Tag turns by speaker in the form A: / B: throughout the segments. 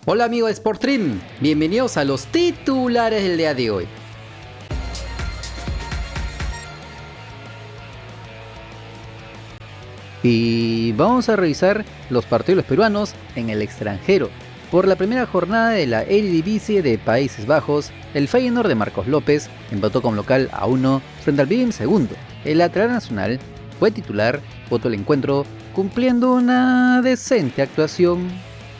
A: Hola amigos de Sportstream, bienvenidos a los titulares del día de hoy. Y vamos a revisar los partidos peruanos en el extranjero. Por la primera jornada de la Eredivisie de Países Bajos, el Feyenoord de Marcos López empató como local a 1 frente al Biem segundo. El lateral nacional fue titular por todo el encuentro, cumpliendo una decente actuación,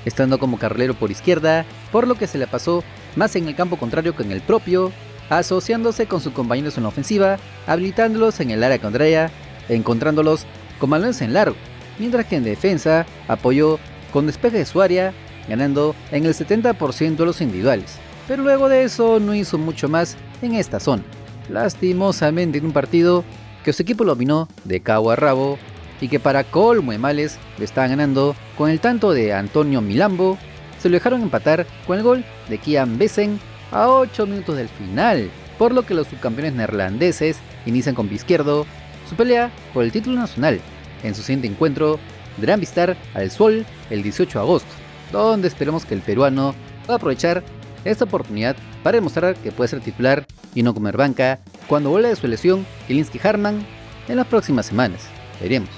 A: estando como carrilero por izquierda, por lo que se la pasó más en el campo contrario que en el propio, asociándose con sus compañeros en la ofensiva, habilitándolos en el área contraria, encontrándolos con balones en largo, mientras que en defensa apoyó con despeje de su área, ganando en el 70% de los individuales. Pero luego de eso no hizo mucho más en esta zona, lastimosamente en un partido que su equipo lo dominó de cabo a rabo y que para colmo de males le estaban ganando con el tanto de Antonio Milambo. Se lo dejaron empatar con el gol de Kian Bessen a 8 minutos del final, por lo que los subcampeones neerlandeses inician con pie izquierdo su pelea por el título nacional en su siguiente encuentro. Deberán visitar al Sol el 18 de agosto, donde esperemos que el peruano pueda aprovechar esta oportunidad para demostrar que puede ser titular y no comer banca cuando vuelva de su lesión Kielinski Harman en las próximas semanas. Veremos.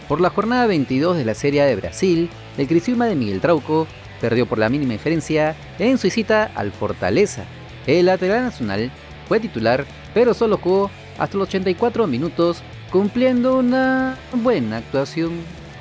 A: Por la jornada 22 de la Serie A de Brasil, el Criciúma de Miguel Trauco perdió por la mínima diferencia en su visita al Fortaleza. El lateral nacional fue titular, pero solo jugó hasta los 84 minutos, cumpliendo una buena actuación,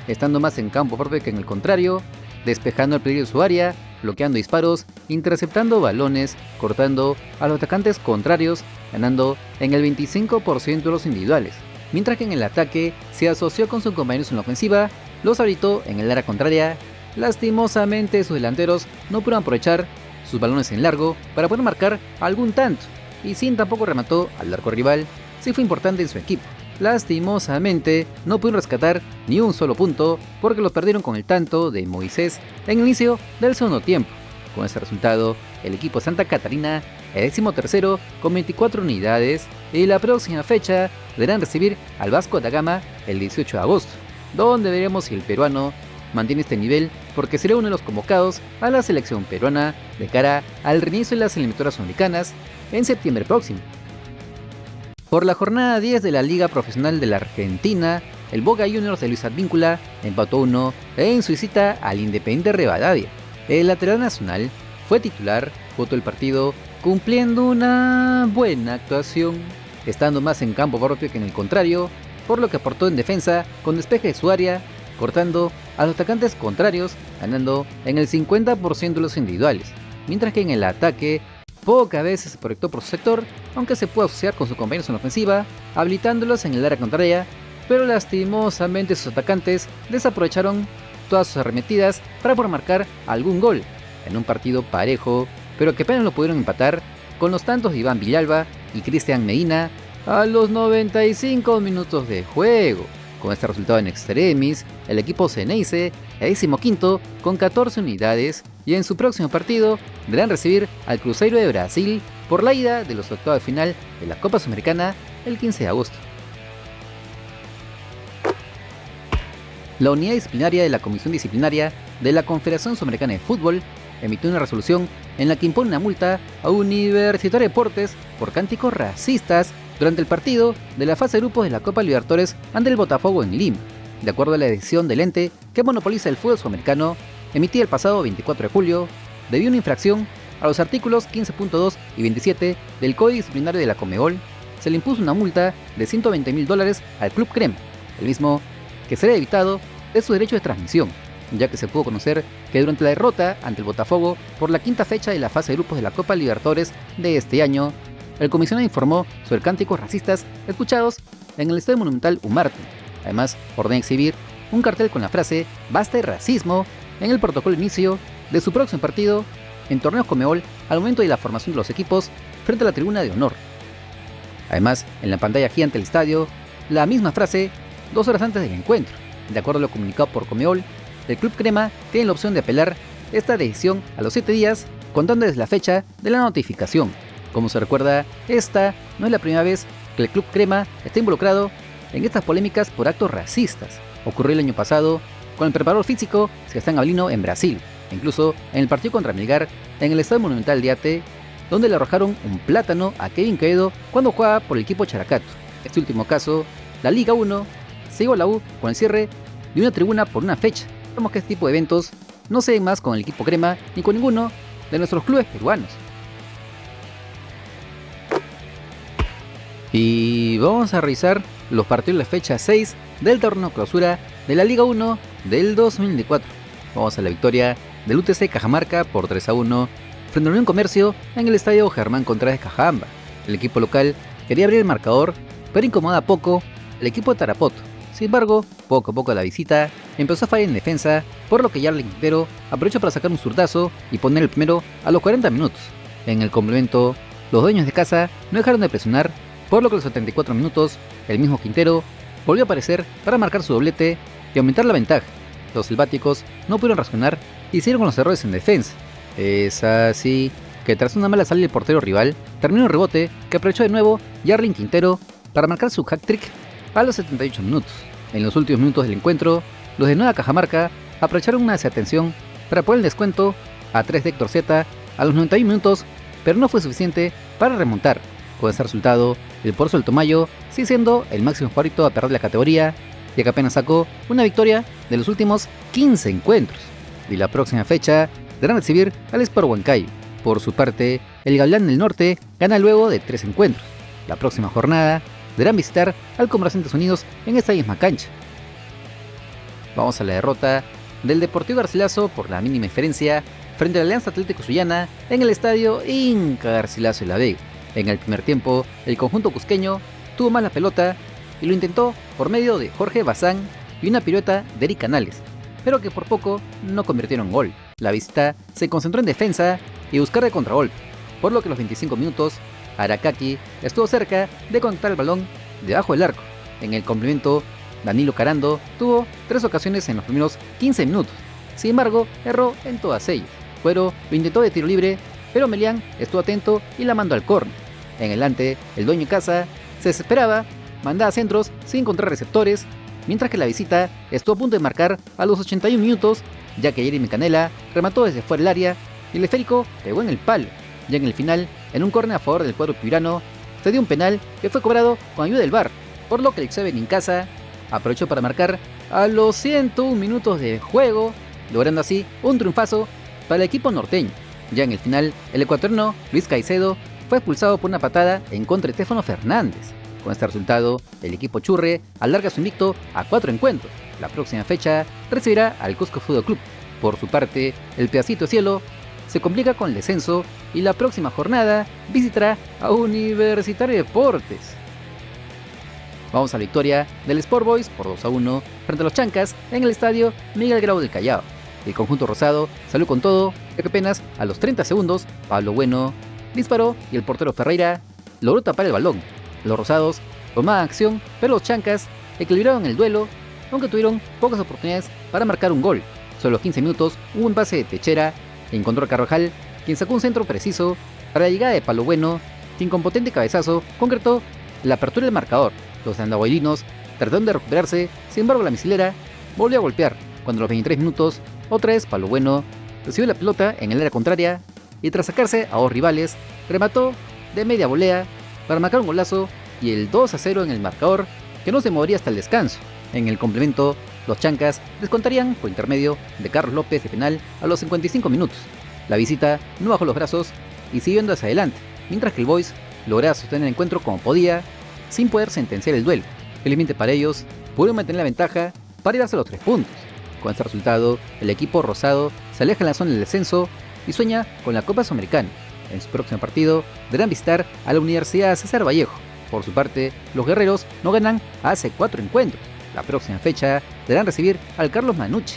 A: estando más en campo propio que en el contrario, despejando el peligro de su área, bloqueando disparos, interceptando balones, cortando a los atacantes contrarios, ganando en el 25% de los individuales. Mientras que en el ataque se asoció con sus compañeros en la ofensiva, los habilitó en el área contraria. Lastimosamente sus delanteros no pudieron aprovechar sus balones en largo para poder marcar algún tanto, y Sin tampoco remató al arco rival, sí fue importante en su equipo. Lastimosamente no pudieron rescatar ni un solo punto porque los perdieron con el tanto de Moisés en el inicio del segundo tiempo. Con ese resultado, el equipo Santa Catarina es 13º con 24 unidades y la próxima fecha deberán recibir al Vasco da Gama el 18 de agosto, donde veremos si el peruano mantiene este nivel, porque será uno de los convocados a la selección peruana de cara al reinicio de las eliminatorias sudamericanas en septiembre próximo. Por la jornada 10 de la Liga Profesional de la Argentina, el Boca Juniors de Luis Advíncula empató 1 en su visita al Independiente Rivadavia. El lateral nacional fue titular por todo el partido, cumpliendo una buena actuación, estando más en campo propio que en el contrario, por lo que aportó en defensa con despeje de su área, cortando a los atacantes contrarios, ganando en el 50% de los individuales, mientras que en el ataque pocas veces se proyectó por su sector, aunque se pudo asociar con sus compañeros en la ofensiva, habilitándolos en el área contraria, pero lastimosamente sus atacantes desaprovecharon todas sus arremetidas para poder marcar algún gol, en un partido parejo, pero que apenas lo pudieron empatar con los tantos de Iván Villalba y Cristian Medina a los 95 minutos de juego. Con este resultado en extremis, el equipo Ceneice es 15º con 14 unidades y en su próximo partido deberán recibir al Cruzeiro de Brasil por la ida de los octavos de final de la Copa Sudamericana el 15 de agosto. La unidad disciplinaria de la Comisión Disciplinaria de la Confederación Sudamericana de Fútbol emitió una resolución en la que impone una multa a Universitario de Deportes por cánticos racistas durante el partido de la fase de grupos de la Copa Libertadores ante el Botafogo en Lima. De acuerdo a la decisión del ente que monopoliza el fútbol sudamericano, emitida el pasado 24 de julio, debido a una infracción a los artículos 15.2 y 27 del Código Disciplinario de la Conmebol, se le impuso una multa de $120.000 al Club Crema, el mismo que será evitado de su derecho de transmisión, ya que se pudo conocer que durante la derrota ante el Botafogo por la quinta fecha de la fase de grupos de la Copa Libertadores de este año, el comisionado informó sobre cánticos racistas escuchados en el Estadio Monumental Umarte. Además, ordena exhibir un cartel con la frase "Basta de racismo" en el protocolo de inicio de su próximo partido en torneos Conmebol al momento de la formación de los equipos frente a la tribuna de honor. Además, en la pantalla gigante del estadio, la misma frase 2 horas antes del encuentro. De acuerdo a lo comunicado por Conmebol, el Club Crema tiene la opción de apelar esta decisión a los 7 días contando desde la fecha de la notificación. Como se recuerda, esta no es la primera vez que el Club Crema está involucrado en estas polémicas por actos racistas. Ocurrió el año pasado con el preparador físico Sebastián Avelino en Brasil, incluso en el partido contra Melgar en el Estadio Monumental de Ate, donde le arrojaron un plátano a Kevin Quevedo cuando jugaba por el equipo Characato. En este último caso, la Liga 1 se llevó a la U con el cierre de una tribuna por una fecha. Vemos que este tipo de eventos no se ven más con el equipo crema ni con ninguno de nuestros clubes peruanos. Y vamos a revisar los partidos de la fecha 6 del torneo clausura de la Liga 1 del 2024. Vamos a la victoria del UTC Cajamarca por 3-1 frente a Unión Comercio en el estadio Germán Contreras de Cajabamba. El equipo local quería abrir el marcador, pero incomoda poco el equipo de Tarapoto. Sin embargo, poco a poco la visita empezó a fallar en defensa, por lo que Yarlin Quintero aprovechó para sacar un zurdazo y poner el primero a los 40 minutos. En el complemento, los dueños de casa no dejaron de presionar, por lo que a los 74 minutos, el mismo Quintero volvió a aparecer para marcar su doblete y aumentar la ventaja. Los selváticos no pudieron reaccionar y siguieron con los errores en defensa. Es así que tras una mala salida del portero rival, terminó un rebote que aprovechó de nuevo Yarlin Quintero para marcar su hat-trick a los 78 minutos. En los últimos minutos del encuentro, los de Nueva Cajamarca aprovecharon una desatención para poner el descuento a 3 de Héctor Z a los 91 minutos, pero no fue suficiente para remontar. Con ese resultado, el Porzo del Tomayo sigue siendo el máximo favorito a perder la categoría, ya que apenas sacó una victoria de los últimos 15 encuentros. Y la próxima fecha deberán recibir al Sport Huancayo. Por su parte, el Gavilán del Norte gana luego de 3 encuentros. La próxima jornada deberán visitar al Comerciantes Unidos en esta misma cancha. Vamos a la derrota del Deportivo Garcilaso por la mínima diferencia frente a la Alianza Atlético Sullana en el estadio Inca Garcilaso de la Vega. En el primer tiempo, el conjunto cusqueño tuvo más la pelota y lo intentó por medio de Jorge Bazán y una pirueta de Eric Canales, pero que por poco no convirtieron en gol. La visita se concentró en defensa y buscar de contragolpe, por lo que a los 25 minutos, Aracaki estuvo cerca de conectar el balón debajo del arco. En el complemento, Danilo Carando tuvo 3 ocasiones en los primeros 15 minutos. Sin embargo, erró en todas ellas. Cuero lo intentó de tiro libre, pero Melián estuvo atento y la mandó al córner. En el ante, el dueño de casa se desesperaba, mandaba centros sin encontrar receptores, mientras que la visita estuvo a punto de marcar a los 81 minutos, ya que Jeremy Canela remató desde fuera del área y el esférico pegó en el palo. Ya en el final, en un córner a favor del cuadro piurano, se dio un penal que fue cobrado con ayuda del VAR, por lo que el Xavier Nincasa aprovechó para marcar a los 101 minutos de juego, logrando así un triunfazo para el equipo norteño. Ya en el final, el ecuatoriano Luis Caicedo fue expulsado por una patada en contra de Stefano Fernández. Con este resultado, el equipo Churre alarga su invicto a 4 encuentros. La próxima fecha recibirá al Cusco Fútbol Club. Por su parte, el Pedacito de Cielo se complica con el descenso y la próxima jornada visitará a Universitario de Deportes. Vamos a la victoria del Sport Boys por 2-1 frente a los Chancas en el estadio Miguel Grau del Callao. El conjunto rosado salió con todo, ya que apenas a los 30 segundos Pablo Bueno disparó y el portero Ferreira logró tapar el balón. Los rosados tomaban acción, pero los Chancas equilibraron el duelo, aunque tuvieron pocas oportunidades para marcar un gol. Solo a los 15 minutos hubo un pase de Techera e encontró a Carvajal, quien sacó un centro preciso para la llegada de Pablo Bueno, quien con potente cabezazo concretó la apertura del marcador. Los andahuaylinos trataron de recuperarse, sin embargo la misilera volvió a golpear, cuando a los 23 minutos, otra vez Pablo Bueno recibió la pelota en el área contraria y tras sacarse a 2 rivales, remató de media volea para marcar un golazo y el 2-0 en el marcador, que no se movería hasta el descanso. En el complemento, los Chancas descontarían por intermedio de Carlos López de penal a los 55 minutos. La visita no bajó los brazos y siguió yendo hacia adelante, mientras que el Boys lograba sostener el encuentro como podía, sin poder sentenciar el duelo. Felizmente para ellos, pudieron mantener la ventaja para llevarse los 3 puntos. Con este resultado, el equipo rosado se aleja en la zona del descenso y sueña con la Copa Sudamericana. En su próximo partido deberán visitar a la Universidad César Vallejo. Por su parte, los guerreros no ganan hace 4 encuentros. La próxima fecha deberán recibir al Carlos Manucci.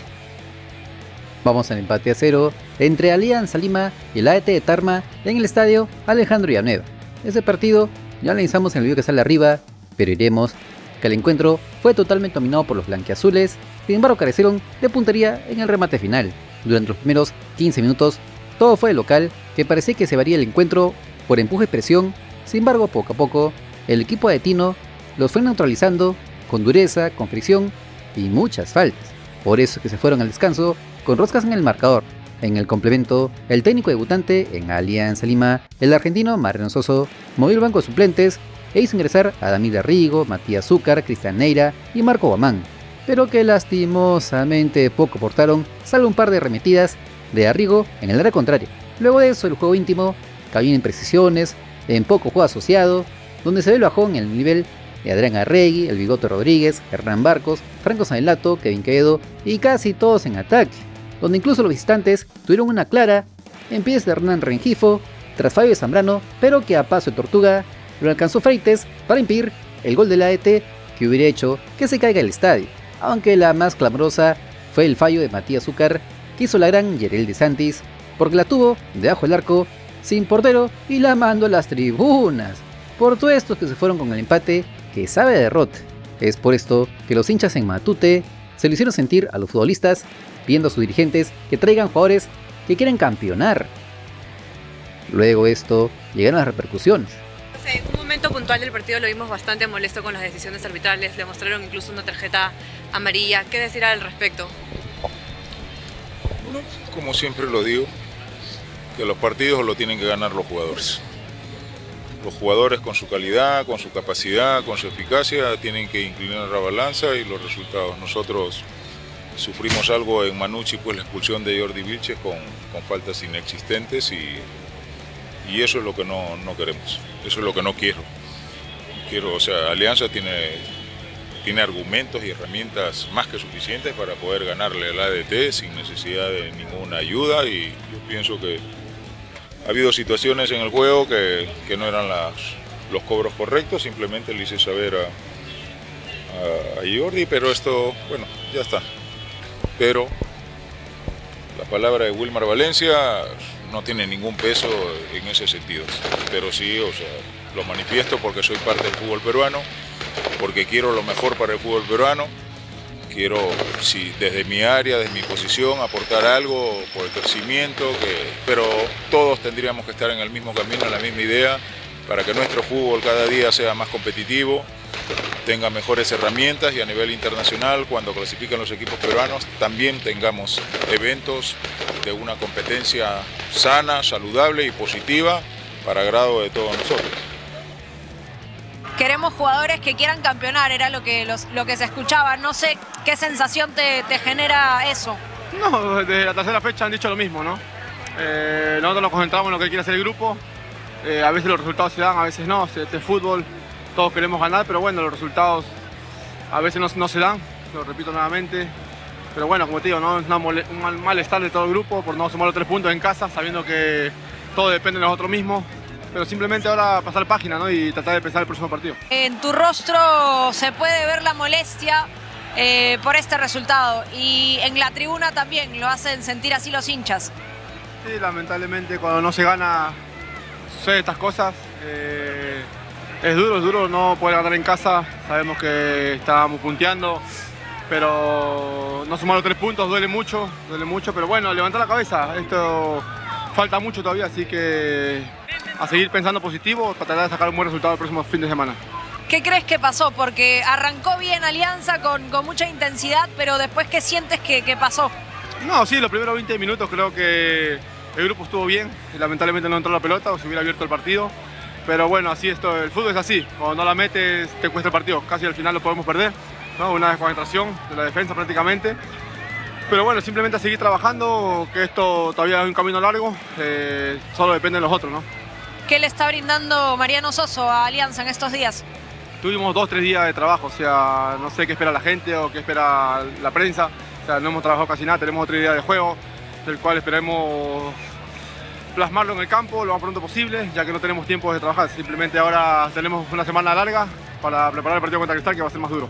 A: Vamos al empate a 0 entre Alianza Lima y el AET de Tarma en el estadio Alejandro Villanueva. Este partido ya analizamos en el video que sale arriba, pero diremos que el encuentro fue totalmente dominado por los blanquiazules. Sin embargo, carecieron de puntería en el remate final. Durante los primeros 15 minutos, todo fue de local, que parecía que se varía el encuentro por empuje y presión. Sin embargo, poco a poco, el equipo adetino los fue neutralizando con dureza, con fricción y muchas faltas. Por eso que se fueron al descanso con roscas en el marcador. En el complemento, el técnico debutante en Alianza Lima, el argentino Mariano Soso, movió el banco de suplentes e hizo ingresar a Damir Arrigo, Matías Zúcar, Cristian Neira y Marco Guamán, pero que lastimosamente poco aportaron, salvo un par de remetidas de Arrigo en el área contraria. Luego de eso, el juego íntimo cayó en imprecisiones, en poco juego asociado, donde se ve el bajón en el nivel de Adrián Arregui, el Bigote Rodríguez, Hernán Barcos, Franco Sanelato, Kevin Quevedo y casi todos en ataque, donde incluso los visitantes tuvieron una clara en pies de Hernán Rengifo tras Fabio Zambrano, pero que a paso de tortuga lo alcanzó Freites para impedir el gol del AET que hubiera hecho que se caiga el estadio, aunque la más clamorosa fue el fallo de Matías Zúcar que hizo la gran Yerel de Santis, porque la tuvo debajo del arco, sin portero y la mandó a las tribunas. Por todo estos que se fueron con el empate que sabe a derrota. Es por esto que los hinchas en Matute se lo hicieron sentir a los futbolistas, pidiendo a sus dirigentes que traigan jugadores que quieren campeonar. Luego de esto llegaron las repercusiones.
B: En un momento puntual del partido lo vimos bastante molesto con las decisiones arbitrales, le mostraron incluso una tarjeta amarilla. ¿Qué decir al respecto?
C: Bueno, como siempre lo digo, que los partidos lo tienen que ganar los jugadores. Los jugadores con su calidad, con su capacidad, con su eficacia, tienen que inclinar la balanza y los resultados. Nosotros sufrimos algo en Manucci, pues la expulsión de Jordi Vilches con faltas inexistentes y eso es lo que no queremos, eso es lo que no quiero. O sea, Alianza tiene argumentos y herramientas más que suficientes para poder ganarle al ADT sin necesidad de ninguna ayuda y yo pienso que ha habido situaciones en el juego que no eran los cobros correctos, simplemente le hice saber a Jordi, pero esto, bueno, ya está. Pero la palabra de Wilmar Valencia no tiene ningún peso en ese sentido, pero sí, o sea, lo manifiesto porque soy parte del fútbol peruano, porque quiero lo mejor para el fútbol peruano, quiero, sí, desde mi área, desde mi posición, aportar algo por el crecimiento, pero todos tendríamos que estar en el mismo camino, en la misma idea, para que nuestro fútbol cada día sea más competitivo, tenga mejores herramientas y a nivel internacional, cuando clasifican los equipos peruanos, también tengamos eventos de una competencia sana, saludable y positiva para agrado de todos nosotros.
D: Queremos jugadores que quieran campeonar, era lo que se escuchaba. No sé qué sensación te genera eso.
E: No, desde la tercera fecha han dicho lo mismo, ¿no? Nosotros nos concentramos en lo que quiere hacer el grupo. A veces los resultados se dan, a veces no. Este es fútbol, todos queremos ganar, pero bueno, los resultados a veces no se dan, lo repito nuevamente. Pero bueno, como te digo, ¿no? Es un malestar de todo el grupo por no sumar los 3 puntos en casa, sabiendo que todo depende de nosotros mismos. Pero simplemente ahora pasar página, ¿no? Y tratar de pensar el próximo partido.
D: En tu rostro se puede ver la molestia por este resultado y en la tribuna también lo hacen sentir así los hinchas.
E: Sí, lamentablemente cuando no se gana suceden estas cosas. Es duro no poder ganar en casa, sabemos que estábamos punteando, pero no sumar los 3 puntos duele mucho, pero bueno, levantar la cabeza, esto falta mucho todavía, así que a seguir pensando positivo para tratar de sacar un buen resultado el próximo fin de semana.
D: ¿Qué crees que pasó? Porque arrancó bien Alianza con mucha intensidad, pero después, ¿qué sientes que pasó?
E: No, sí, los primeros 20 minutos creo que el grupo estuvo bien, lamentablemente no entró la pelota o se hubiera abierto el partido, pero bueno, así esto, el fútbol es así, cuando no la metes te cuesta el partido, casi al final lo podemos perder, ¿no? Una desconcentración de la defensa prácticamente. Pero bueno, simplemente a seguir trabajando, que esto todavía es un camino largo, solo depende de los otros, ¿no?
D: ¿Qué le está brindando Mariano Soso a Alianza en estos días?
E: Tuvimos 2 o 3 días de trabajo, o sea, no sé qué espera la gente o qué espera la prensa. O sea, no hemos trabajado casi nada, tenemos otro día de juego, del cual esperemos plasmarlo en el campo lo más pronto posible, ya que no tenemos tiempo de trabajar. Simplemente ahora tenemos una semana larga para preparar el partido contra Cristal, que va a ser más duro.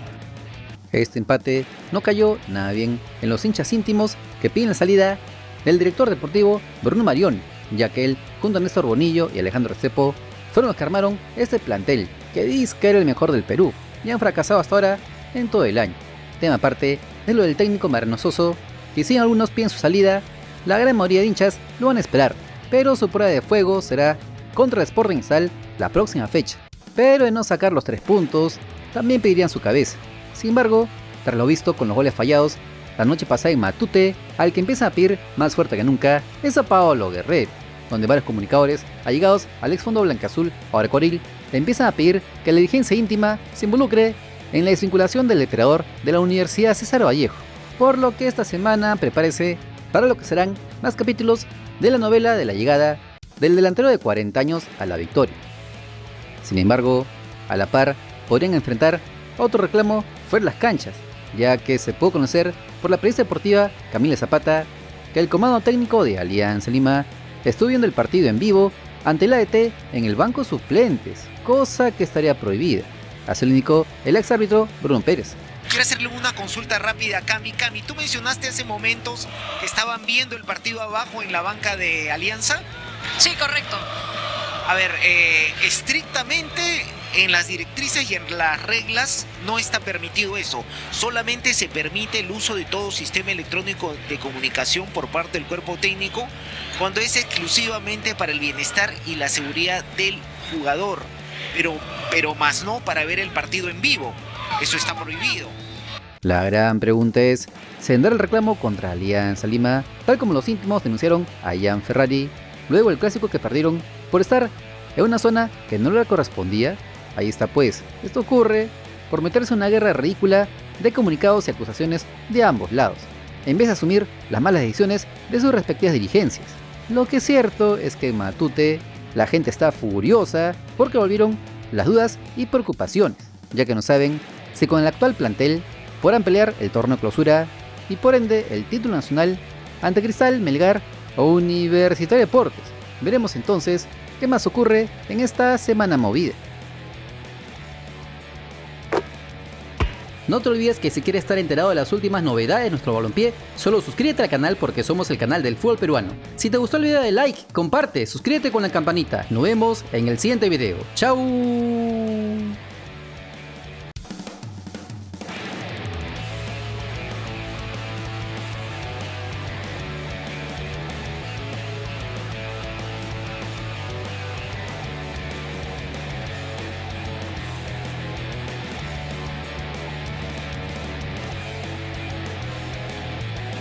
A: Este empate no cayó nada bien en los hinchas íntimos que piden la salida del director deportivo Bruno Marioni, ya que él, junto a Néstor Bonillo y Alejandro Restrepo, fueron los que armaron este plantel, que dice que era el mejor del Perú, y han fracasado hasta ahora en todo el año. Tema aparte de lo del técnico Mariano Soso, que si algunos piden su salida, la gran mayoría de hinchas lo van a esperar, pero su prueba de fuego será contra el Sporting Cristal la próxima fecha. Pero de no sacar los 3 puntos, también pedirían su cabeza. Sin embargo, tras lo visto con los goles fallados La noche pasada en Matute, al que empieza a pedir más fuerte que nunca es a Paolo Guerrero, donde varios comunicadores allegados al ex fondo blancaazul, ahora Coril, le empiezan a pedir que la dirigencia íntima se involucre en la desvinculación del entrenador de la Universidad César Vallejo, por lo que esta semana prepárese para lo que serán más capítulos de la novela de la llegada del delantero de 40 años a la victoria. Sin embargo, a la par podrían enfrentar otro reclamo fuera de las canchas, ya que se pudo conocer por la periodista deportiva Camila Zapata que el comando técnico de Alianza Lima estuvo viendo el partido en vivo ante el ADT en el banco suplentes, cosa que estaría prohibida. Así lo indicó el ex árbitro Bruno Pérez.
F: Quiero hacerle una consulta rápida a Cami. Cami, tú mencionaste hace momentos que estaban viendo el partido abajo en la banca de Alianza.
D: Sí, correcto.
F: A ver, estrictamente en las directrices y en las reglas no está permitido eso. Solamente se permite el uso de todo sistema electrónico de comunicación por parte del cuerpo técnico cuando es exclusivamente para el bienestar y la seguridad del jugador. Pero más no para ver el partido en vivo. Eso está prohibido.
A: La gran pregunta es, ¿se vendrá el reclamo contra Alianza Lima, tal como los íntimos denunciaron a Ian Ferrari, luego el clásico que perdieron por estar en una zona que no le correspondía? Ahí está pues, esto ocurre por meterse en una guerra ridícula de comunicados y acusaciones de ambos lados, en vez de asumir las malas decisiones de sus respectivas dirigencias. Lo que es cierto es que en Matute la gente está furiosa porque volvieron las dudas y preocupaciones, ya que no saben si con el actual plantel podrán pelear el torneo clausura y por ende el título nacional ante Cristal, Melgar o Universitario de Deportes. Veremos entonces qué más ocurre en esta semana movida. No te olvides que si quieres estar enterado de las últimas novedades de nuestro balompié, solo suscríbete al canal porque somos el canal del fútbol peruano. Si te gustó el video, dale like, comparte, suscríbete con la campanita. Nos vemos en el siguiente video. ¡Chao!